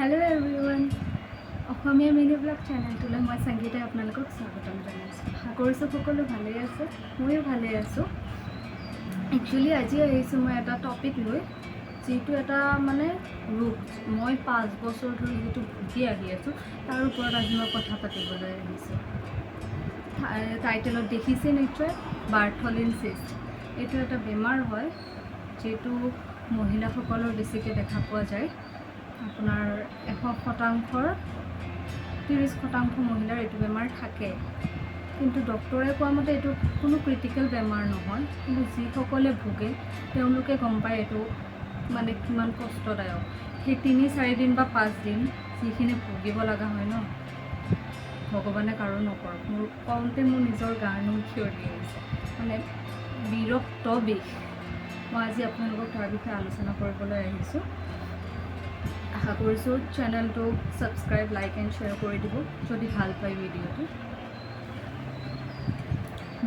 Hello everyone অসমীয়া mini blog চেনেলটোলৈ মই সংগীতাই আপোনালোকক স্বাগতম জনাইছোঁ। আশা কৰিছোঁ সকলো ভালেই আছে, ময়ো ভালেই আছোঁ। একচুৱেলি আজি আহিছোঁ মই এটা টপিক লৈ, যিটো এটা মানে ৰোগ মই 5 বছৰ ধৰি যিটো ভুগি আহি আছোঁ তাৰ ওপৰত আজি মই কথা পাতিবলৈ আহিছোঁ। টাইটেলত দেখিছে নিশ্চয়, বাৰ্থলিন চিষ্ট। এইটো এটা বেমাৰ হয় যিটো মহিলাসকলৰ বেছিকৈ দেখা পোৱা যায়। আপোনাৰ 100%ৰ 30% মহিলাৰ এইটো বেমাৰ থাকে, কিন্তু ডক্টৰে কোৱা মতে এইটো কোনো ক্ৰিটিকেল বেমাৰ নহয়, কিন্তু যিসকলে ভোগে তেওঁলোকে গম পায় এইটো মানে কিমান কষ্টদায়ক। সেই 3-4 দিন বা 5 দিন যিখিনি ভুগিব লগা হয় ন, ভগৱানে কাৰো নকৰক। মোৰ কওঁতে মোৰ নিজৰ গাৰ নোম থিয়ৰি আহিছে, মানে বিৰক্ত বিষ। মই আজি আপোনালোকক তাৰ বিষয়ে আলোচনা কৰিবলৈ আহিছোঁ। আশা কৰিছোঁ চেনেলটো ছাবস্ক্ৰাইব, লাইক এণ্ড শ্বেয়াৰ কৰি দিব যদি ভাল পায় ভিডিঅ'টো।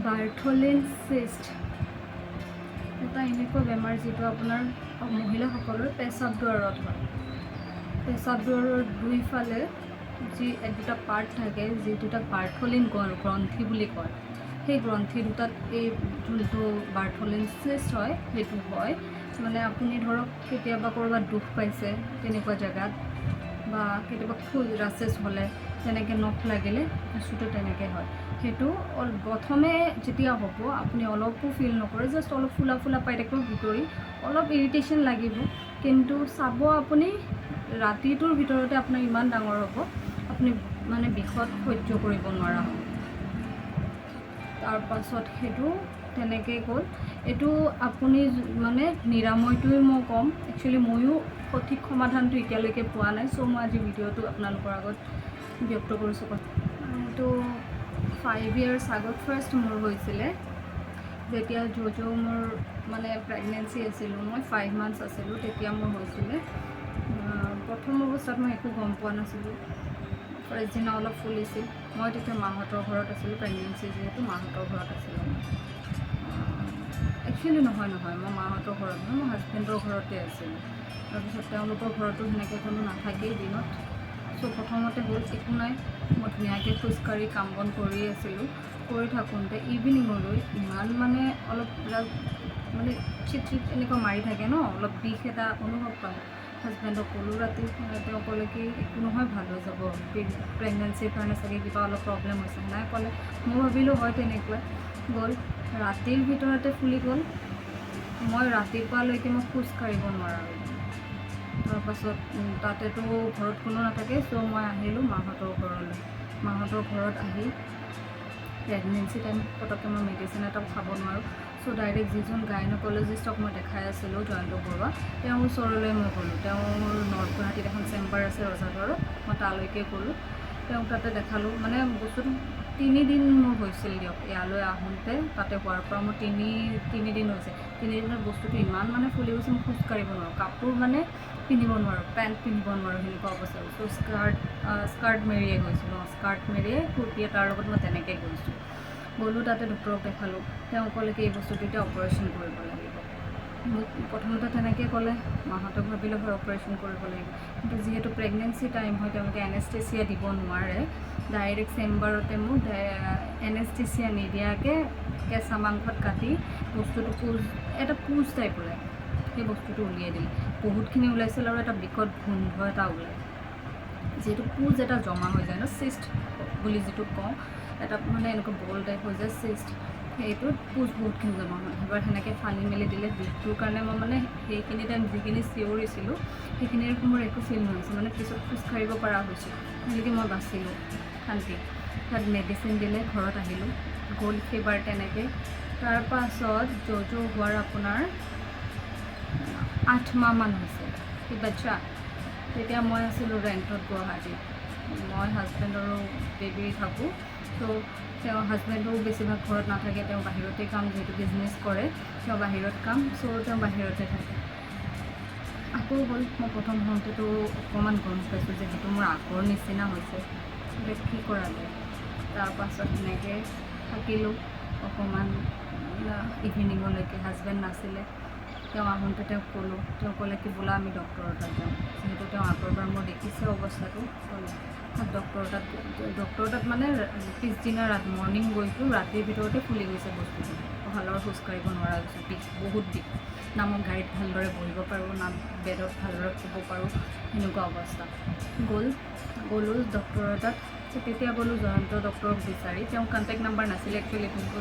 বাৰ্থলিন চিষ্ট এটা এনেকুৱা বেমাৰ যিটো আপোনাৰ মহিলাসকলৰ পেচাব দ্বাৰত হয়। পেচাব দ্বাৰৰ দুইফালে যি দুটা পাৰ্ট থাকে, যি দুটাক বাৰ্থলিন গ্ৰন্থি বুলি কয়, সেই গ্ৰন্থি দুটাত এই যোনটো বাৰ্থলিন চিষ্ট হয় সেইটো হয়। মানে আপুনি ধৰক কেতিয়াবা ক'ৰবাত দুখ পাইছে তেনেকুৱা জেগাত, বা কেতিয়াবা ৰাছেছ হ'লে তেনেকৈ নখ লাগিলে বস্তুটো তেনেকৈ হয়। সেইটো প্ৰথমে যেতিয়া হ'ব আপুনি অলপো ফিল নকৰে, জাষ্ট অলপ ফুলা ফুলা পাই থাকিব, ভিতৰি অলপ ইৰিটেশ্যন লাগিব, কিন্তু চাব আপুনি ৰাতিটোৰ ভিতৰতে আপোনাৰ ইমান ডাঙৰ হ'ব আপুনি মানে বিষত সহ্য কৰিব নোৱাৰা হ'ব। তাৰপাছত সেইটো তেনেকৈ গ'ল। এইটো আপুনি মানে নিৰাময়টোৱে মই ক'ম, একচুৱেলি ময়ো সঠিক সমাধানটো এতিয়ালৈকে পোৱা নাই। চ' মই আজি ভিডিঅ'টো আপোনালোকৰ আগত ব্যক্ত কৰিছোঁ। এইটো 5 years আগত ফাৰ্ষ্ট মোৰ হৈছিলে, যেতিয়া মোৰ মানে প্ৰেগনেঞ্চি আছিলোঁ, মই 5 months আছিলোঁ, তেতিয়া মোৰ হৈছিলে। প্ৰথম অৱস্থাত মই একো গম পোৱা নাছিলোঁ। ফাৰ্ষ্ট দিনা অলপ ফুলিছিল। মই তেতিয়া মাহঁতৰ ঘৰত আছিলোঁ, প্ৰেগনেঞ্চি যিহেতু মাহঁতৰ ঘৰত আছিলোঁ। একচুৱেলি নহয় মই মাহঁতৰ ঘৰত নহয়, মই হাজবেণ্ডৰ ঘৰতে আছিলোঁ। তাৰপিছত তেওঁলোকৰ ঘৰতো সেনেকৈ কোনো নাথাকেই দিনত। চ' প্ৰথমতে হ'ল একো নাই, মই ধুনীয়াকৈ খোজকাঢ়ি কাম বন কৰি আছিলোঁ। কৰি থাকোঁতে ইভিনিঙলৈ ইমান মানে অলপ মানে চিট এনেকুৱা মাৰি থাকে ন, অলপ বিষ এটা অনুভৱ পালোঁ। হাজবেণ্ডক ক'লোঁ ৰাতি, তেওঁ ক'লে কি একো নহয়, ভাল হৈ যাব, প্ৰেগনেঞ্চিৰ কাৰণে চাগে কিবা অলপ প্ৰব্লেম হৈছে। নাই ক'লে, মই ভাবিলোঁ হয় তেনেকুৱা। গ'ল ৰাতিৰ ভিতৰতে ফুলি গ'ল। মই ৰাতিপুৱালৈকে মই খোজ কাঢ়িব নোৱাৰা হ'লোঁ। তাৰপাছত তাতেতো ঘৰত কোনো নাথাকে, চ' মই আহিলোঁ মাহঁতৰ ঘৰলৈ। মাহঁতৰ ঘৰত আহি প্ৰেগনেঞ্চি টাইম পটককৈ মই মেডিচিন এটাও খাব নোৱাৰোঁ। চ' ডাইৰেক্ট যিজন গাইনকলজিষ্টক মই দেখাই আছিলোঁ, জয়ন্ত বৰুৱা, তেওঁৰ ওচৰলৈ মই গ'লোঁ। তেওঁৰ নৰ্থ গুৱাহাটীত এখন চেম্বাৰ আছে ৰজাঘৰত, মই তালৈকে গ'লোঁ। তেওঁক তাতে দেখালোঁ। মানে বস্তুটো 3 দিন মোৰ হৈছিল দিয়ক, ইয়ালৈ আহোঁতে। তাতে হোৱাৰ পৰা মোৰ 3 দিন হৈছে। 3 দিনত বস্তুটো ইমান মানে ফুলি গৈছে, মই খোজ কাঢ়িব নোৱাৰোঁ, কাপোৰ মানে পিন্ধিব নোৱাৰোঁ, পেণ্ট পিন্ধিব নোৱাৰোঁ, সেনেকুৱা অৱস্থা। চ' স্কাৰ্ট মেৰিয়ে গৈছিলোঁ, স্কাৰ্ট মেৰিয়ে কুৰ্তি এটাৰ লগত মই তেনেকৈ গৈছোঁ। গ'লোঁ তাতে ডক্টৰক দেখালোঁ। তেওঁ ক'লে কি এই বস্তুটো এতিয়া অপাৰেশ্যন কৰিব লাগিব। মোক প্ৰথমতে তেনেকৈ ক'লে, মাহঁতে ভাবিলে হয় অপাৰেশ্যন কৰিব লাগিব, কিন্তু যিহেতু প্ৰেগনেঞ্চি টাইম হয় তেওঁলোকে এনেস্থেচিয়া দিব নোৱাৰে। ডাইৰেক্ট চেম্বাৰতে মোক এনেস্থেচিয়া নিদিয়াকৈ কেঁচা মাংসত কাটি বস্তুটো এটা পুজ টাইপ ওলায়, সেই বস্তুটো উলিয়াই দিলে। বহুতখিনি ওলাইছিল আৰু এটা বিকট গোন্ধ এটা ওলায়, যিহেতু পুজ এটা জমা হৈ যায় ন, চিষ্ট বুলি যিটো কওঁ, এটা মানে এনেকুৱা বল টাইপ হৈ যায় চিষ্ট, সেইটোত পুজ বহুতখিনি জমা হয়। এবাৰ সেনেকৈ ফালি মেলি দিলে। বিষটোৰ কাৰণে মই মানে সেইখিনি টাইম যিখিনি চিঞৰিছিলোঁ সেইখিনিৰ মোৰ একো ফিল নহৈছে, মানে পিছত খোজকাঢ়িব পৰা হৈছোঁ, সেনেকৈ মই বাচিলোঁ শান্তি। তাত মেডিচিন দিলে, ঘৰত আহিলোঁ। গ'ল সেইবাৰ তেনেকৈ। তাৰপাছত হোৱাৰ আপোনাৰ 8 মাহমান হৈছে সেই বাচ্চা। তেতিয়া মই আছিলোঁ ৰেণ্টত গুৱাহাটীত, মই হাজবেণ্ড আৰু বেবী থাকোঁ। চ' তেওঁ হাজবেণ্ডো বেছিভাগ ঘৰত নাথাকে, তেওঁ বাহিৰতে কাম, যিহেতু বিজনেছ কৰে, তেওঁ বাহিৰত কাম, চ' তেওঁ বাহিৰতে থাকে। আকৌ হ'ল, মই প্ৰথম হওঁতেতো অকণমান গম পাইছোঁ যে সেইটো মোৰ আগৰ নিচিনা হৈছে, এতিয়া কি কৰা যায়। তাৰপাছত সেনেকৈ থাকিলোঁ অকণমান ইভিনিঙলৈকে, হাজবেণ্ড নাছিলে। তেওঁ আহোঁতে তেওঁক ক'লোঁ, তেওঁ ক'লে কি বোলা আমি ডক্টৰৰ তাত যাওঁ, যিহেতু তেওঁ আগৰবাৰ মই দেখিছে অৱস্থাটো। ডক্টৰৰ তাত মানে পিছদিনা মৰ্ণিং গৈছোঁ, ৰাতিৰ ভিতৰতে ফুলি গৈছে বস্তুটো, কঁকালৰ খোজ কাঢ়িব নোৱাৰা গৈছোঁ, বিষ বহুত বিষ, না মই গাড়ীত ভালদৰে বহিব পাৰোঁ, না বেডত ভালদৰে শুব পাৰোঁ, সেনেকুৱা অৱস্থা। গ'লোঁ ডক্টৰৰ তাত। তেতিয়া গ'লোঁ জয়ন্ত ডক্টৰক বিচাৰি, তেওঁৰ কণ্টেক্ট নাম্বাৰ নাছিলে একচুৱেলি, কিন্তু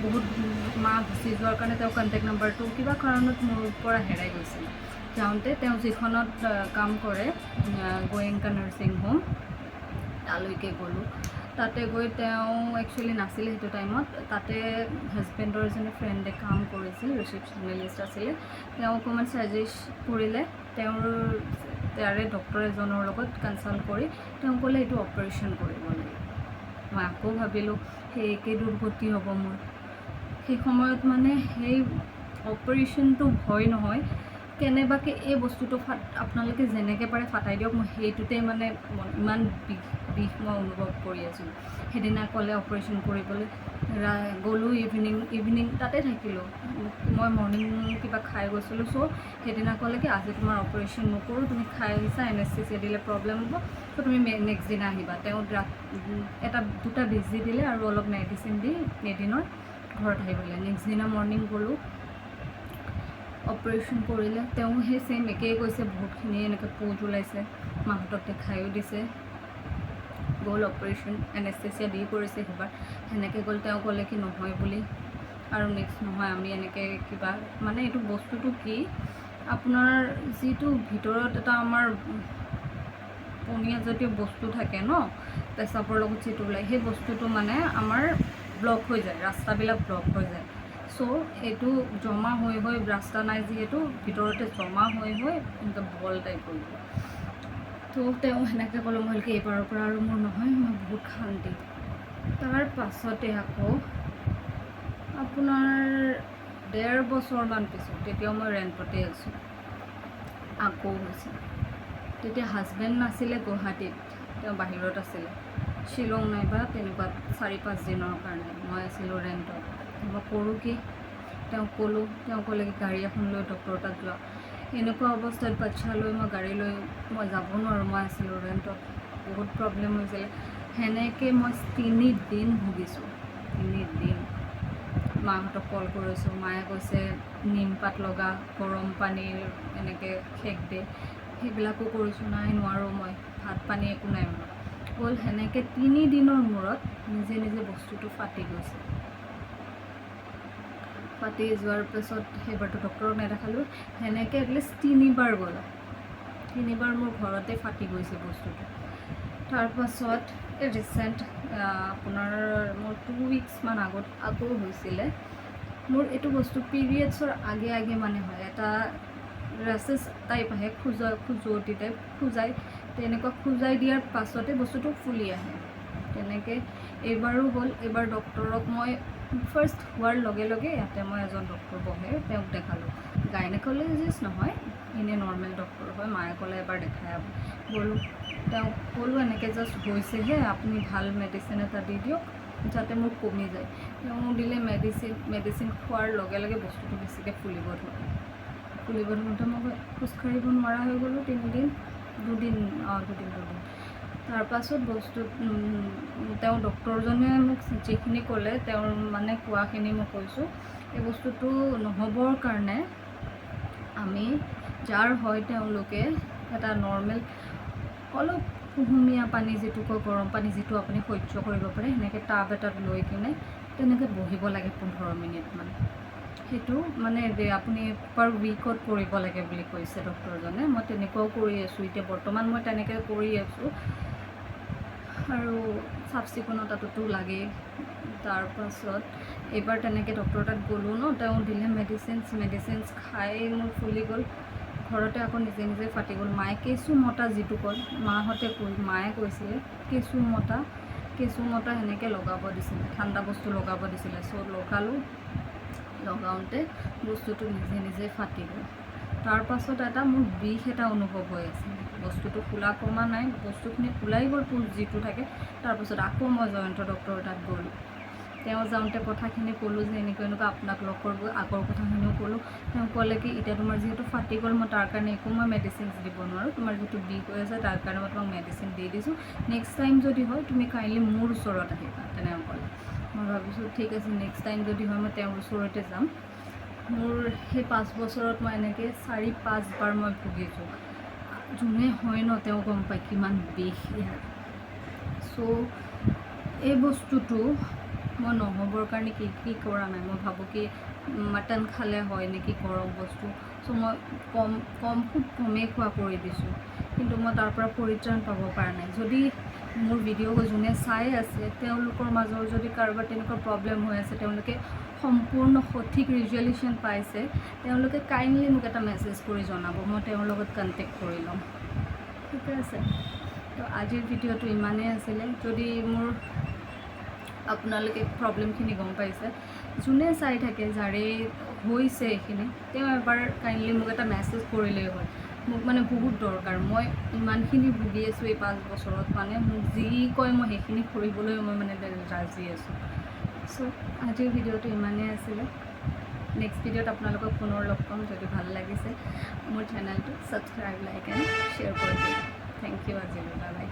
বহুত মাহ গুচি যোৱাৰ কাৰণে তেওঁ কণ্টেক্ট নাম্বাৰটো কিবা কাৰণত মোৰ পৰা হেৰাই গৈছিল। যাওঁতে তেওঁ যিখনত কাম কৰে, গোয়েংকা নাৰ্ছিং হোম, তালৈকে গ'লোঁ। তাতে গৈ তেওঁ একচুৱেলি নাছিলে সেইটো টাইমত, তাতে হাজবেণ্ডৰ এজনী ফ্ৰেণ্ডে কাম কৰিছিল, ৰিচিপশ্যনিষ্ট আছিলে। তেওঁ অকণমান ছাজেষ্ট কৰিলে, তাৰে ডক্টৰ এজনৰ লগত কনচাল্ট কৰি তেওঁ ক'লে এইটো অপাৰেশ্যন কৰিব লাগিব। মই আকৌ ভাবিলোঁ সেই একে দুৰ্গতি হ'ব মোৰ। সেই সময়ত মানে সেই অপাৰেশ্যনটো ভয় নহয়, কেনেবাকৈ এই বস্তুটো আপোনালোকে যেনেকৈ পাৰে ফাটাই দিয়ক, মই সেইটোতে মানে ইমান বিষ মই অনুভৱ কৰি আছোঁ। সেইদিনা ক'লে অপাৰেশ্যন কৰিবলৈ, গ'লোঁ ইভিনিং তাতে থাকিলোঁ। মই মৰ্ণিং কিবা খাই গৈছিলোঁ, চ' সেইদিনা ক'লে কি আজি তোমাৰ অপাৰেশ্যন নকৰোঁ, তুমি খাই আহিছা, এনেস্থেচিয়া দিলে প্ৰব্লেম হ'ব, চ' তুমি নেক্সট দিনা আহিবা। তেওঁ দুটা বেজি দিলে আৰু অলপ মেডিচিন দি এদিনৰ ঘৰত আহিবলৈ। নেক্সট দিনা মৰ্ণিং গ'লোঁ, অপাৰেশ্যন কৰিলে। তেওঁ সেই ছেইম একেই কৈছে, বহুতখিনি এনেকৈ পোজ ওলাইছে, মাহঁতক দেখায়ো দিছে। গ'ল অপাৰেশ্যন, এনেস্থেচিয়া দি কৰিছে সেইবাৰ, সেনেকৈ গ'ল। তেওঁ ক'লে কি নহয় বুলি, আৰু নেক্সট নহয়, আমি এনেকৈ কিবা মানে এইটো বস্তুটো কি আপোনাৰ যিটো ভিতৰত এটা আমাৰ পনীয়া জাতীয় বস্তু থাকে ন, পেচাবৰ লগত যিটো ওলায়, সেই বস্তুটো মানে আমাৰ ব্লক হৈ যায়, ৰাস্তাবিলাক ব্লক হৈ যায়। চ' এইটো জমা হৈ ৰাস্তা নাই যিহেতু ভিতৰতে জমা হৈ এনেকৈ বল টাইপ হৈ গ'ল। তো তেওঁ সেনেকৈ ক'লোঁ, মই কি এইবাৰৰ পৰা আৰু মোৰ নহয়, মই বহুত শান্তি। তাৰ পাছতে আকৌ আপোনাৰ 1.5 বছৰমান পিছত, তেতিয়াও মই ৰেণ্টতে আছোঁ, আকৌ হৈছে। তেতিয়া হাজবেণ্ড নাছিলে গুৱাহাটীত, তেওঁ বাহিৰত আছিলে, শ্বিলং নাইবা তেনেকুৱাত 4-5 দিনৰ কাৰণে। মই আছিলোঁ ৰেণ্টত। মই কৰোঁ কি, তেওঁক ক'লোঁ, তেওঁ ক'লে কি গাড়ী এখন লৈ ডক্টৰৰ তাত যোৱা। এনেকুৱা অৱস্থাত বাচ্ছা লৈ মই গাড়ী লৈ মই যাব নোৱাৰোঁ, মই আছিলোঁ ৰেণ্টত, বহুত প্ৰব্লেম হৈছিলে। সেনেকৈ মই 3 দিন ভুগিছোঁ, 3 দিন। মাহঁতক কল কৰিছোঁ, মায়ে কৈছে নিমপাত লগা, গৰম পানীৰ এনেকৈ সেক দে, সেইবিলাকো কৰিছোঁ, নাই নোৱাৰোঁ মই, ভাত পানী একো নাই মোৰ। গ'ল সেনেকৈ 3 দিনৰ মূৰত নিজে নিজে বস্তুটো ফাটি গৈছে। ফাটি যোৱাৰ পিছত সেইবাৰতো ডক্টৰক নেদেখালোঁ, সেনেকৈ এটলিষ্ট 3 বাৰ গ'ল, 3 বাৰ মোৰ ঘৰতে ফাটি গৈছে বস্তুটো। তাৰপাছত ৰিচেণ্ট আপোনাৰ মোৰ 2 উইকছমান আগত আকৌ হৈছিলে। মোৰ এইটো বস্তু পিৰিয়ডছৰ আগে মানে হয়, এটা ৰেচেছ টাইপ আহে, খজুৱতি টাইপ খোজাই, তেনেকুৱা খোজাই দিয়াৰ পাছতে বস্তুটো ফুলি আহে। তেনেকৈ এইবাৰো হ'ল। এইবাৰ ডক্টৰক মই ফাৰ্ষ্ট হোৱাৰ লগে লগে ইয়াতে মই এজন ডক্টৰ বহে, তেওঁক দেখালোঁ। গাইনকলজিষ্ট নহয়, এনেই নৰ্মেল ডক্টৰ হয়। মায়ে ক'লে এবাৰ দেখাই গ'লোঁ, তেওঁক ক'লোঁ এনেকৈ জাষ্ট হৈছেহে, আপুনি ভাল মেডিচিন এটা দি দিয়ক যাতে মোৰ কমি যায়। তেওঁ দিলে মেডিচিন খোৱাৰ লগে লগে বস্তুটো বেছিকৈ ফুলিব ধৰোঁতে মই খোজকাঢ়িব নোৱাৰা হৈ গ'লোঁ। 2 দিন। তাৰপাছত তেওঁ ডক্টৰজনে মোক যিখিনি ক'লে, তেওঁৰ মানে কোৱাখিনি মই কৈছোঁ। এই বস্তুটো নহ'বৰ কাৰণে আমি যাৰ হয় তেওঁলোকে এটা নৰ্মেল অলপ কুহুমীয়া পানী, যিটো কয় গৰম পানী, যিটো আপুনি সহ্য কৰিব পাৰে, সেনেকৈ টাব এটাত লৈ কিনে তেনেকৈ বহিব লাগে 15 মিনিটমান। সেইটো মানে আপুনি পাৰ উইকত কৰিব লাগে বুলি কৈছে ডক্টৰজনে। মই তেনেকুৱাও কৰি আছোঁ, এতিয়া বৰ্তমান মই তেনেকৈ কৰি আছোঁ, আৰু চাফ চিকুণতাটোতো লাগেই। তাৰপাছত এইবাৰ তেনেকৈ ডক্টৰৰ তাত গ'লোঁ ন, তেওঁ দিলে মেডিচিনছ খাই মোৰ ফুলি গ'ল। ঘৰতে আকৌ নিজে নিজে ফাটি গ'ল। মায়ে কেঁচু মতা যিটো কয়, মায়ে কৈছিলে কেঁচু মতা সেনেকৈ লগাব দিছিলে, ঠাণ্ডা বস্তু লগাব দিছিলে। চ' লগাওঁতে বস্তুটো নিজে নিজে ফাটি গ'ল। তাৰপাছত মোৰ বিষ এটা অনুভৱ হৈ আছে, বস্তুটো ফুলা কমা নাই, বস্তুখিনি ফুলাই গ'ল, পুজ যিটো থাকে। তাৰপাছত আকৌ মই জয়ন্ত ডক্টৰৰ তাত গ'লোঁ। তেওঁ যাওঁতে কথাখিনি ক'লোঁ যে এনেকুৱা আপোনাক লগ কৰিব, আগৰ কথাখিনিও ক'লোঁ। তেওঁ ক'লে কি এতিয়া তোমাৰ যিহেতু ফাটি গ'ল, মই তাৰ কাৰণে একো মই মেডিচিনছ দিব নোৱাৰোঁ, তোমাৰ যিটো বিষ হৈ আছে তাৰ কাৰণে মই তোমাক মেডিচিন দি দিছোঁ, নেক্সট টাইম যদি হয় তুমি কাইণ্ডলি মোৰ ওচৰত আহিবা, তেনেকৈ ক'লে। মই ভাবিছোঁ ঠিক আছে, নেক্সট টাইম যদি হয় মই তেওঁৰ ওচৰতে যাম। মোৰ সেই 5 বছৰত মই এনেকৈ 4-5 বাৰ মই ভুগিছোঁ। যোনে হয় ন তেওঁ গম পায় কিমান বিষ ইয়াৰ। চ' এই বস্তুটো মই নহ'বৰ কাৰণে কি কৰা নাই, মই ভাবোঁ কি মাটন খালে হয় নেকি গৰম বস্তু, চ' মই খুব কমেই খোৱা কৰি দিছোঁ, কিন্তু মই তাৰ পৰা পৰিত্ৰাণ পাব পৰা নাই। যদি মোৰ ভিডিঅ' যোনে চাই আছে তেওঁলোকৰ মাজৰ যদি কাৰোবাৰ তেনেকুৱা প্ৰব্লেম হৈ আছে, তেওঁলোকে সম্পূৰ্ণ সঠিক ৰিজলিউশ্যন পাইছে, তেওঁলোকে কাইণ্ডলি মোক এটা মেছেজ কৰি জনাব, মই তেওঁৰ লগত কণ্টেক্ট কৰি ল'ম, ঠিকে আছে। তো আজিৰ ভিডিঅ'টো ইমানেই আছিলে। যদি মোৰ আপোনালোকে প্ৰব্লেমখিনি গম পাইছে, যোনে চাই থাকে যাৰে হৈছে এইখিনি, তেওঁ এবাৰ কাইণ্ডলি মোক এটা মেছেজ কৰিলেই হয়, মোক মানে বহুত দৰকাৰ। মই ইমানখিনি ভুগি আছোঁ এই 5 বছৰত, মানে মোক যি কয় মই সেইখিনি কৰিবলৈ মই মানে ৰাজি আছোঁ। চ' আজিৰ ভিডিঅ'টো ইমানেই আছিলে। নেক্সট ভিডিঅ'ত আপোনালোকক পুনৰ লগ পাম। যদি ভাল লাগিছে মোৰ চেনেলটো ছাবস্ক্ৰাইব, লাইক এণ্ড শ্বেয়াৰ কৰি দিম। থেংক ইউ, আজিলৈ বাই বাই।